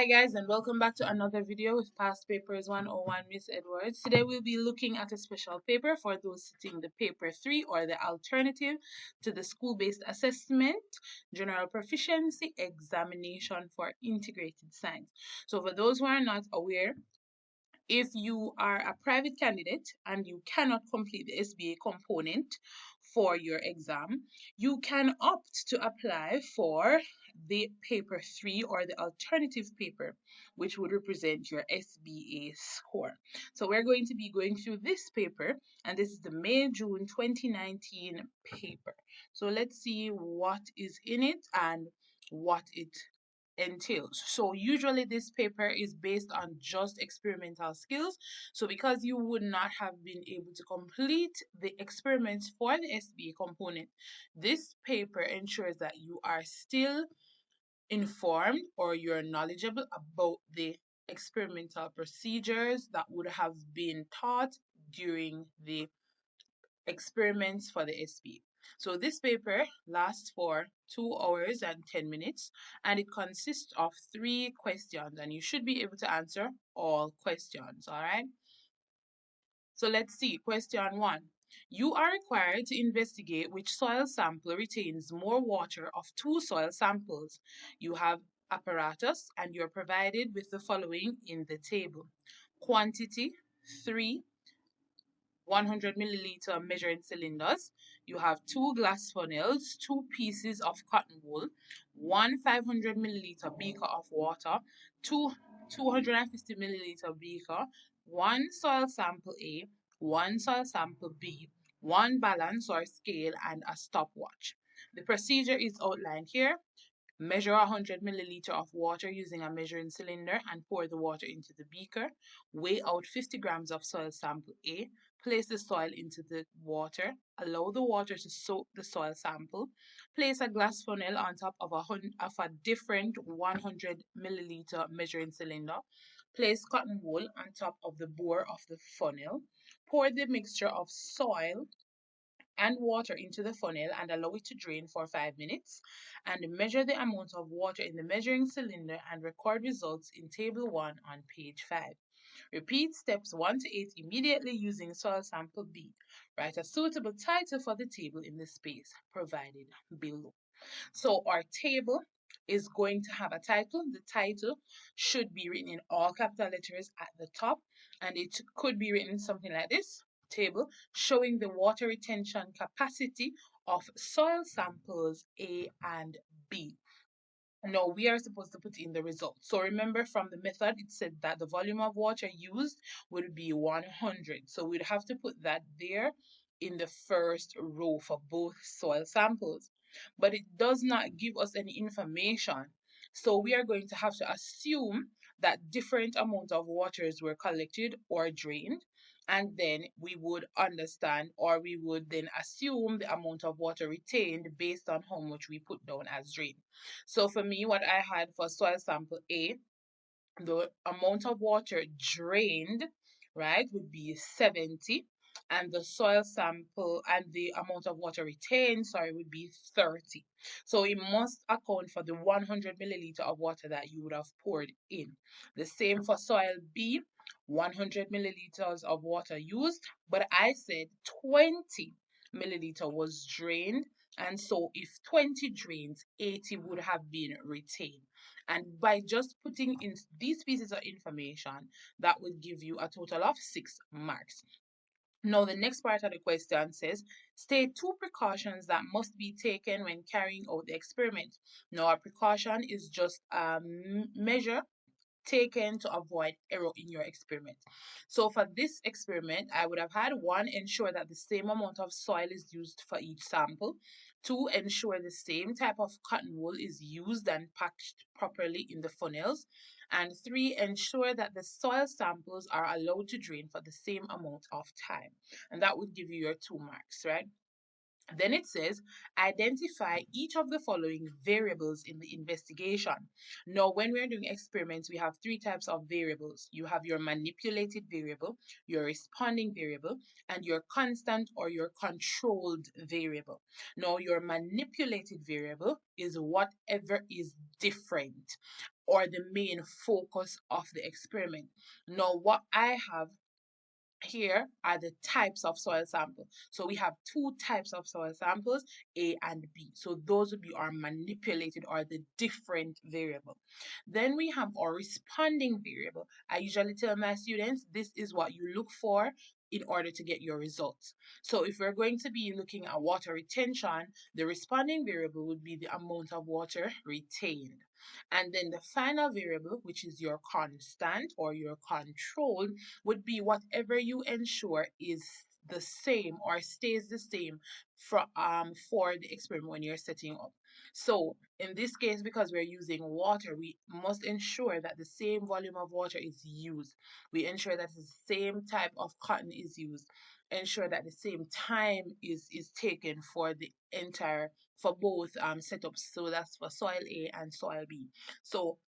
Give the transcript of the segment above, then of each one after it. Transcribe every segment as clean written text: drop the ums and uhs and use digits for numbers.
Hi guys, and welcome back to another video with Past Papers 101 Miss Edwards. Today we'll be looking at a special paper for those sitting the paper 3 or the alternative to the school-based assessment general proficiency examination for integrated science. So for those who are not aware, if you are a private candidate and you cannot complete the SBA component for your exam, you can opt to apply for the paper 3 or the alternative paper, which would represent your SBA score. So we're going to be going through this paper, and this is the May-June 2019 paper. So let's see what is in it and what it entails. So usually this paper is based on just experimental skills. So because you would not have been able to complete the experiments for the SBA component, this paper ensures that you are still informed or you're knowledgeable about the experimental procedures that would have been taught during the experiments for the SBA. So this paper lasts for 2 hours and 10 minutes, and it consists of 3 questions, and you should be able to answer all questions. All right. So let's see. Question 1. You are required to investigate which soil sample retains more water of 2 soil samples. You have apparatus and you're provided with the following in the table. Quantity 3 100 milliliter measuring cylinders. You have 2 glass funnels, 2 pieces of cotton wool, 1 500 milliliter beaker of water, 2 250 milliliter beaker, 1 soil sample A, 1 soil sample B, 1 balance or scale, and a stopwatch. The procedure is outlined here. Measure 100 milliliter of water using a measuring cylinder and pour the water into the beaker. Weigh out 50 grams of soil sample A. Place the soil into the water. Allow the water to soak the soil sample. Place a glass funnel on top of a different 100 milliliter measuring cylinder. Place cotton wool on top of the bore of the funnel. Pour the mixture of soil and water into the funnel and allow it to drain for 5 minutes, and measure the amount of water in the measuring cylinder and record results in table 1 on page 5. Repeat steps 1 to 8 immediately using soil sample B. Write a suitable title for the table in the space provided below. So our table is going to have a title. The title should be written in all capital letters at the top, and it could be written something like this: table showing the water retention capacity of soil samples A and B. Now we are supposed to put in the results. So remember, from the method, it said that the volume of water used would be 100. So we'd have to put that there in the first row for both soil samples. But it does not give us any information. So we are going to have to assume that different amounts of waters were collected or drained, and then we would understand, or we would then assume the amount of water retained based on how much we put down as drained. So for me, what I had for soil sample A, the amount of water drained, right, would be 70, and the soil sample and the amount of water retained, sorry, would be 30. So it must account for the 100 milliliter of water that you would have poured in. The same for soil B, 100 milliliters of water used, but I said 20 milliliter was drained, and so if 20 drains, 80 would have been retained. And by just putting in these pieces of information, that would give you a total of 6 marks. Now, the next part of the question says, state 2 precautions that must be taken when carrying out the experiment. Now, a precaution is just a measure taken to avoid error in your experiment. So for this experiment, I would have had 1, ensure that the same amount of soil is used for each sample. 2, ensure the same type of cotton wool is used and packed properly in the funnels. And 3, ensure that the soil samples are allowed to drain for the same amount of time. And that would give you your 2 marks, right? Then it says, identify each of the following variables in the investigation. Now, when we're doing experiments, we have three types of variables. You have your manipulated variable, your responding variable, and your constant or your controlled variable. Now, your manipulated variable is whatever is different or the main focus of the experiment. Now, what I have here are the types of soil samples. So we have two types of soil samples, A and B. So those would be our manipulated or the different variable. Then we have our responding variable. I usually tell my students this is what you look for in order to get your results. So if we're going to be looking at water retention, the responding variable would be the amount of water retained. And then the final variable, which is your constant or your control, would be whatever you ensure is the same or stays the same for the experiment when you're setting up. So in this case, because we're using water, we must ensure that the same volume of water is used. We ensure that the same type of cotton is used. Ensure that the same time is taken for the entire for both setups. So that's for soil A and soil B. So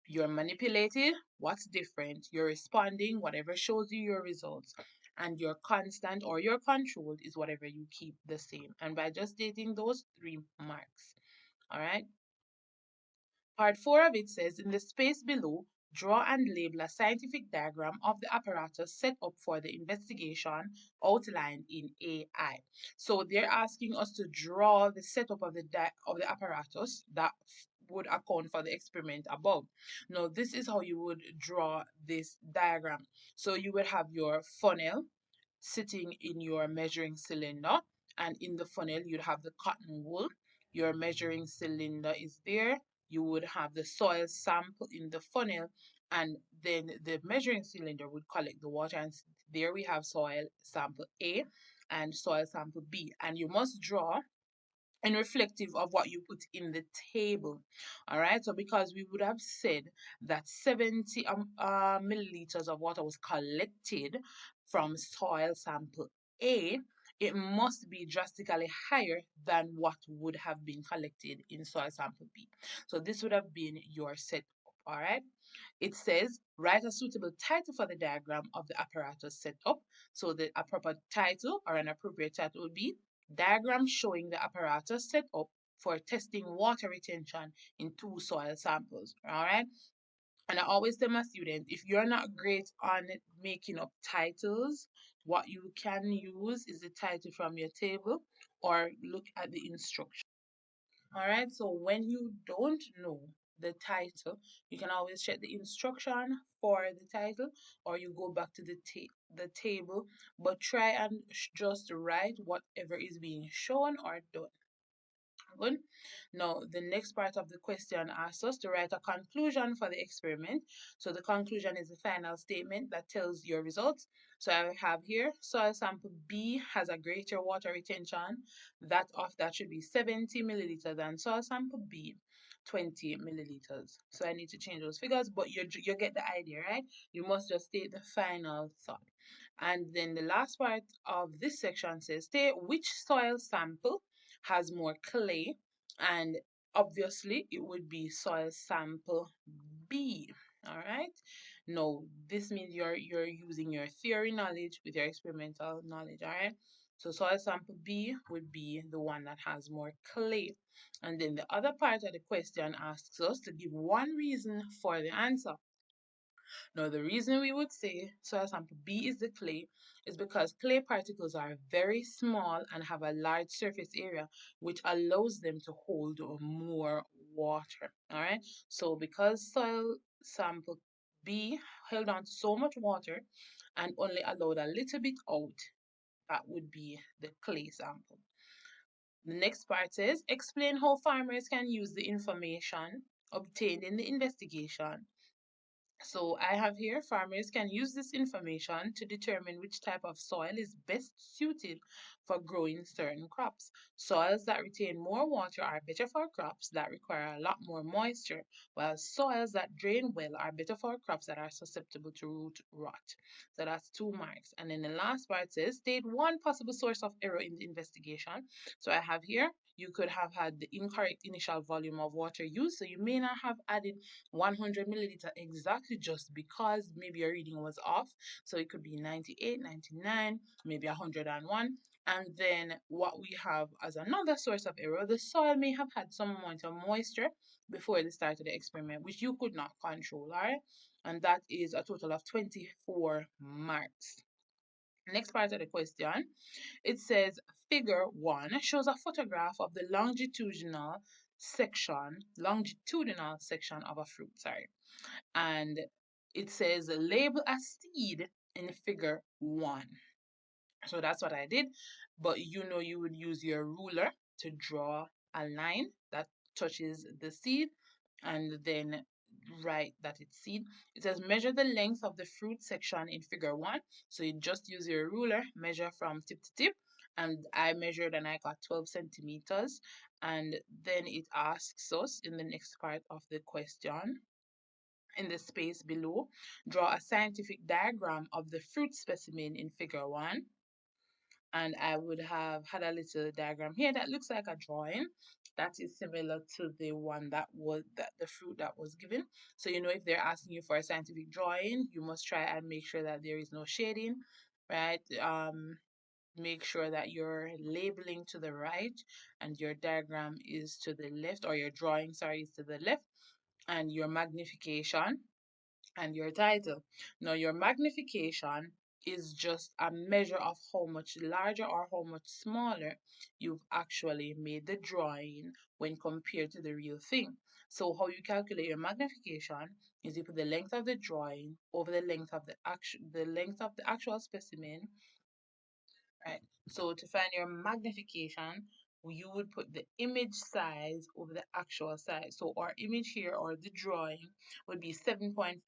you're manipulated, what's different? You're responding, whatever shows you your results. And your constant or your controlled is whatever you keep the same. And by just stating those three marks. All right. Part 4 of it says, in the space below, draw and label a scientific diagram of the apparatus set up for the investigation outlined in AI. So they're asking us to draw the setup of the apparatus that would account for the experiment above. Now, this is how you would draw this diagram. So you would have your funnel sitting in your measuring cylinder, and in the funnel you'd have the cotton wool. Your measuring cylinder is there. You would have the soil sample in the funnel, and then the measuring cylinder would collect the water, and there we have soil sample A and soil sample B, and you must draw and reflective of what you put in the table. All right, so because we would have said that 70 milliliters of water was collected from soil sample A, it must be drastically higher than what would have been collected in soil sample B. So this would have been your setup. All right. It says, write a suitable title for the diagram of the apparatus setup. So the proper title or an appropriate title would be diagram showing the apparatus set up for testing water retention in two soil samples. All right. And I always tell my students, if you're not great on making up titles, what you can use is the title from your table or look at the instructions. All right, so when you don't know the title, you can always check the instruction for the title or you go back to the table, but try and just write whatever is being shown or done. Good. Now, the next part of the question asks us to write a conclusion for the experiment. So the conclusion is the final statement that tells your results. So I have here, soil sample B has a greater water retention. That should be 70 milliliters and soil sample B 20 milliliters. So I need to change those figures, but you get the idea, right? You must just state the final thought. And then the last part of this section says, state which soil sample has more clay, and obviously it would be soil sample B. All right. Now this means you're using your theory knowledge with your experimental knowledge. All right. So soil sample B would be the one that has more clay. And then the other part of the question asks us to give one reason for the answer. Now, the reason we would say soil sample B is the clay is because clay particles are very small and have a large surface area, which allows them to hold more water. All right. So, because soil sample B held on to so much water and only allowed a little bit out, that would be the clay sample. The next part says explain how farmers can use the information obtained in the investigation. So I have here farmers can use this information to determine which type of soil is best suited for growing certain crops. Soils that retain more water are better for crops that require a lot more moisture, while soils that drain well are better for crops that are susceptible to root rot. So that's 2 marks. And then the last part says state one possible source of error in the investigation. So I have here, you could have had the incorrect initial volume of water used. So you may not have added 100 milliliter exactly just because maybe your reading was off. So it could be 98, 99, maybe 101. And then what we have as another source of error, the soil may have had some amount of moisture before the start of the experiment, which you could not control, all right? And that is a total of 24 marks. Next part of the question, it says figure 1 shows a photograph of the longitudinal section of a fruit, sorry. And it says label a seed in figure 1. So that's what I did. But you would use your ruler to draw a line that touches the seed and then write that it's seed. It says measure the length of the fruit section in figure 1. So you just use your ruler, measure from tip to tip. And I measured and I got 12 centimeters. And then it asks us in the next part of the question, in the space below, draw a scientific diagram of the fruit specimen in figure 1. And I would have had a little diagram here that looks like a drawing that is similar to the one that the fruit that was given. So if they're asking you for a scientific drawing, you must try and make sure that there is no shading, right? Make sure that you're labeling to the right and your diagram is to the left, or your drawing, sorry, is to the left, and your magnification and your title. Now, your magnification is just a measure of how much larger or how much smaller you've actually made the drawing when compared to the real thing. So how you calculate your magnification is you put the length of the drawing over the length of the actual specimen, right? So to find your magnification, you would put the image size over the actual size. So our image here, or the drawing, would be 7.5.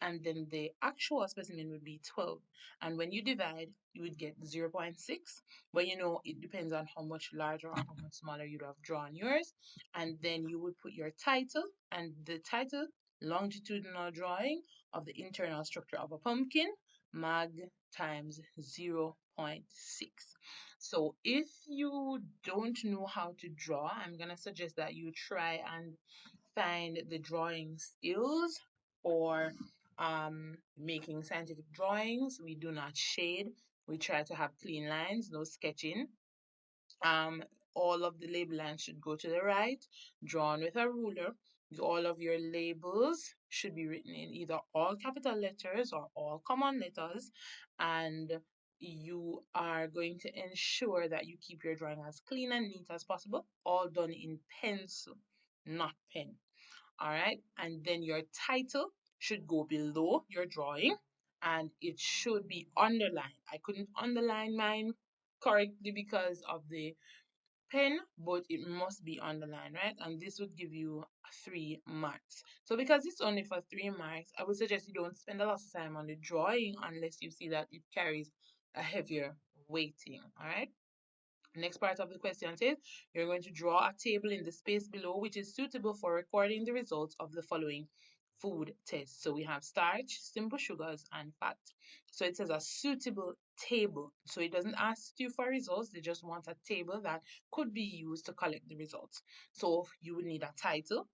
And then the actual specimen would be 12. And when you divide, you would get 0.6. But it depends on how much larger or how much smaller you'd have drawn yours. And then you would put your title, and the title, longitudinal drawing of the internal structure of a pumpkin, mag times 0.6. So if you don't know how to draw, I'm going to suggest that you try and find the drawing skills or making scientific drawings. We do not shade. We try to have clean lines, no sketching. All of the label lines should go to the right, drawn with a ruler. All of your labels should be written in either all capital letters or all common letters, and you are going to ensure that you keep your drawing as clean and neat as possible, all done in pencil, not pen. All right, and then your title should go below your drawing and it should be underlined. I couldn't underline mine correctly because of the pen, but it must be underlined, right? And this would give you 3 marks. So because it's only for 3 marks, I would suggest you don't spend a lot of time on the drawing unless you see that it carries a heavier weighting, all right? Next part of the question says you're going to draw a table in the space below which is suitable for recording the results of the following food tests. So we have starch, simple sugars, and fat. So it says a suitable table. So it doesn't ask you for results, they just want a table that could be used to collect the results. So you would need a title,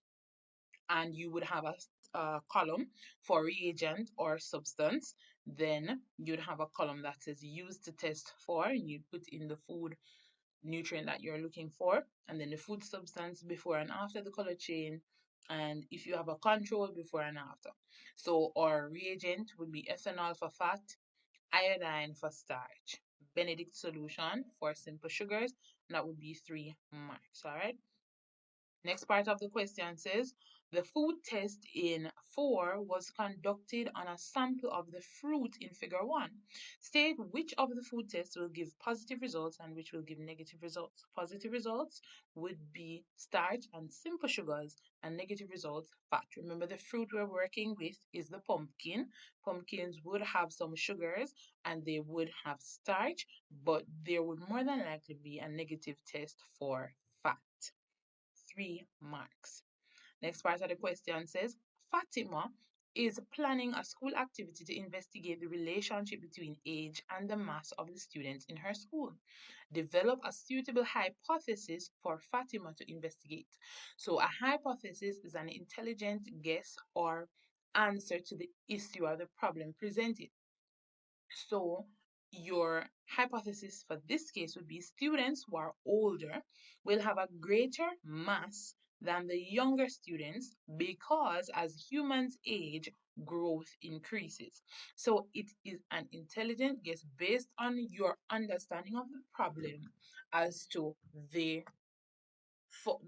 and you would have a column for reagent or substance. Then you'd have a column that says used to test for, and you'd put in the food nutrient that you're looking for, and then the food substance before and after the color chain, and if you have a control, before and after. So our reagent would be ethanol for fat, iodine for starch, Benedict solution for simple sugars, and that would be 3 marks. All right. Next part of the question says, the food test in 4 was conducted on a sample of the fruit in figure 1. State which of the food tests will give positive results and which will give negative results. Positive results would be starch and simple sugars, and negative results, fat. Remember, the fruit we're working with is the pumpkin. Pumpkins would have some sugars and they would have starch, but there would more than likely be a negative test for fat. 3 marks. Next part of the question says, Fatima is planning a school activity to investigate the relationship between age and the mass of the students in her school. Develop a suitable hypothesis for Fatima to investigate. So, a hypothesis is an intelligent guess or answer to the issue or the problem presented. So your hypothesis for this case would be students who are older will have a greater mass than the younger students because as humans age, growth increases. So it is an intelligent guess based on your understanding of the problem as to the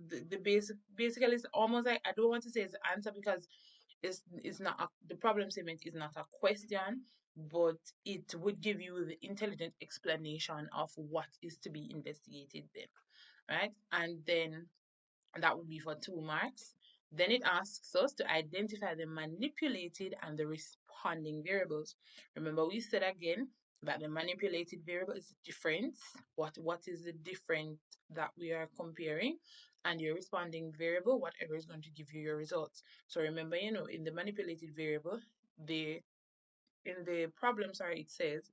the basic basically it's almost like I don't want to say it's the answer because it's not the problem statement is not a question, but it would give you the intelligent explanation of what is to be investigated then, right? And then that would be for 2 marks. Then it asks us to identify the manipulated and the responding variables. Remember, we said again that the manipulated variable is the difference. What is the difference that we are comparing? And your responding variable, whatever is going to give you your results. So remember, in the manipulated variable, the in the problem, sorry, it says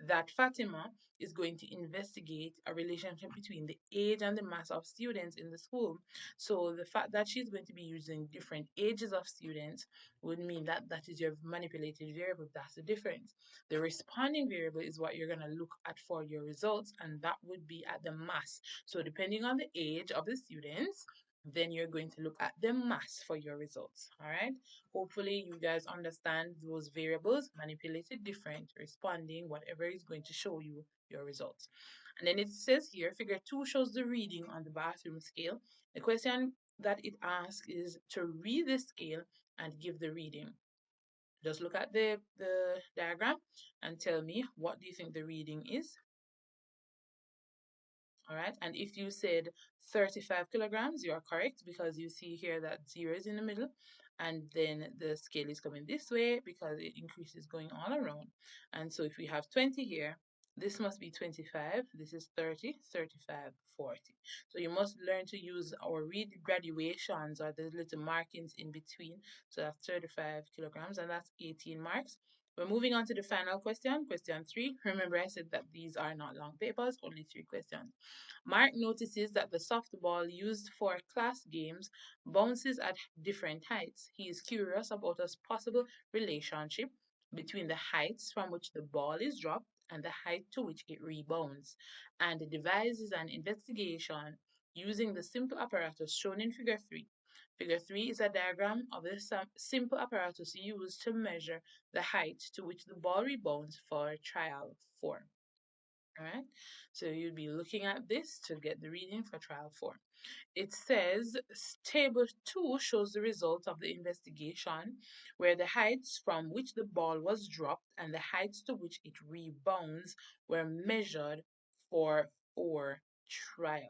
that Fatima is going to investigate a relationship between the age and the mass of students in the school. So the fact that she's going to be using different ages of students would mean that that is your manipulated variable. That's the difference. The responding variable is what you're going to look at for your results, and that would be at the mass. So depending on the age of the students, then you're going to look at the mass for your results. All right. Hopefully, you guys understand those variables, manipulated different, responding, whatever is going to show you your results. And then it says here, figure 2 shows the reading on the bathroom scale. The question that it asks is to read the scale and give the reading. Just look at the diagram and tell me what do you think the reading is. All right, and if you said 35 kilograms, you are correct because you see here that 0 is in the middle, and then the scale is coming this way because it increases going all around. And so if we have 20 here, this must be 25, this is 30, 35, 40. So you must learn to use our read graduations or the little markings in between. So that's 35 kilograms, and that's 18 marks. We're moving on to the final question, question 3. Remember, I said that these are not long papers, only 3 questions. Mark notices that the softball used for class games bounces at different heights. He is curious about a possible relationship between the heights from which the ball is dropped and the height to which it rebounds, and devises an investigation using the simple apparatus shown in figure 3. Figure 3 is a diagram of the simple apparatus used to measure the height to which the ball rebounds for trial 4. All right, so you'll be looking at this to get the reading for trial 4. It says table 2 shows the result of the investigation where the heights from which the ball was dropped and the heights to which it rebounds were measured for 4 trials.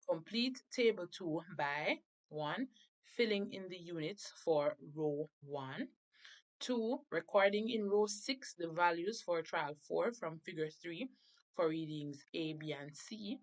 Complete table 2 by 1. Filling in the units for row 1. 2. Recording in row 6 the values for trial 4 from figure 3 for readings A, B, and C.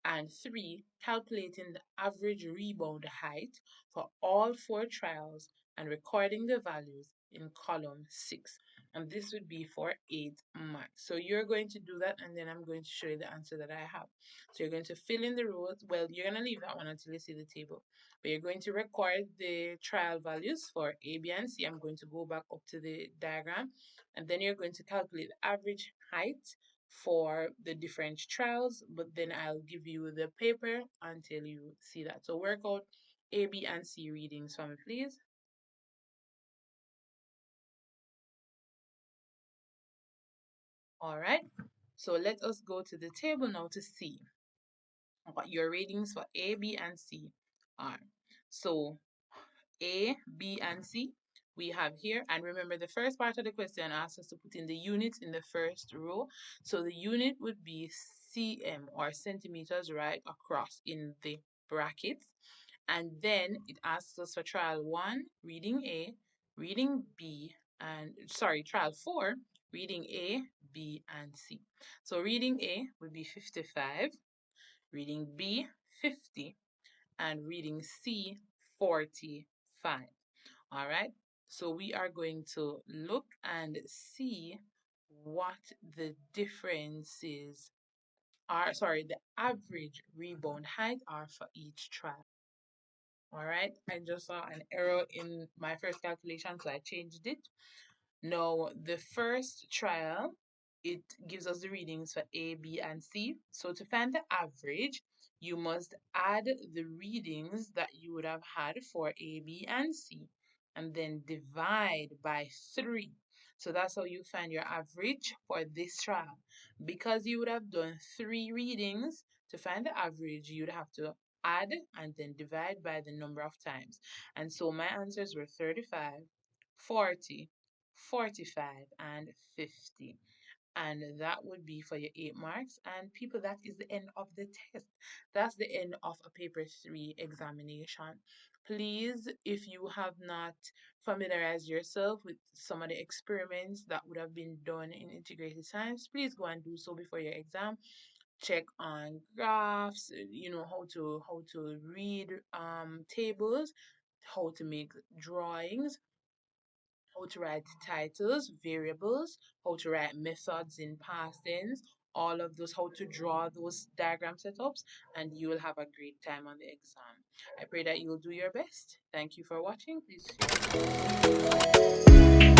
And 3. Calculating the average rebound height for all 4 trials and recording the values in column 6. And this would be for 8 marks. So you're going to do that, and then I'm going to show you the answer that I have. So you're going to fill in the rows. Well, you're going to leave that one until you see the table. But you're going to record the trial values for A, B, and C. I'm going to go back up to the diagram, and then you're going to calculate the average height for the different trials, but then I'll give you the paper until you see that. So work out A, B, and C readings for me, please. All right, so let us go to the table now to see. what your ratings for A, B, and C are. So A, B, and C we have here. And remember, the first part of the question asks us to put in the units in the first row. So the unit would be cm, or centimeters right across, in the brackets. And then it asks us for trial 1, reading A, reading B, and sorry, trial 4, reading A, B, and C. So reading A would be 55, reading B 50, and reading C 45. All right, so we are going to look and see what the differences are, sorry, the average rebound height are for each trial. All right, I just saw an error in my first calculation, so I changed it. Now, the first trial, it gives us the readings for A, B, and C. So to find the average, you must add the readings that you would have had for A, B, and C, and then divide by 3. So that's how you find your average for this trial. Because you would have done 3 readings, to find the average, you'd have to add and then divide by the number of times. And so my answers were 35, 40, 45, and 50. And that would be for your 8 marks. And people, that is the end of the test. That's the end of a paper 3 examination. Please, if you have not familiarized yourself with some of the experiments that would have been done in integrated science, please go and do so before your exam. Check on graphs, how to read tables, how to make drawings, how to write titles, variables, how to write methods in past tense, all of those, how to draw those diagram setups, and you will have a great time on the exam. I pray that you will do your best. Thank you for watching. Please share.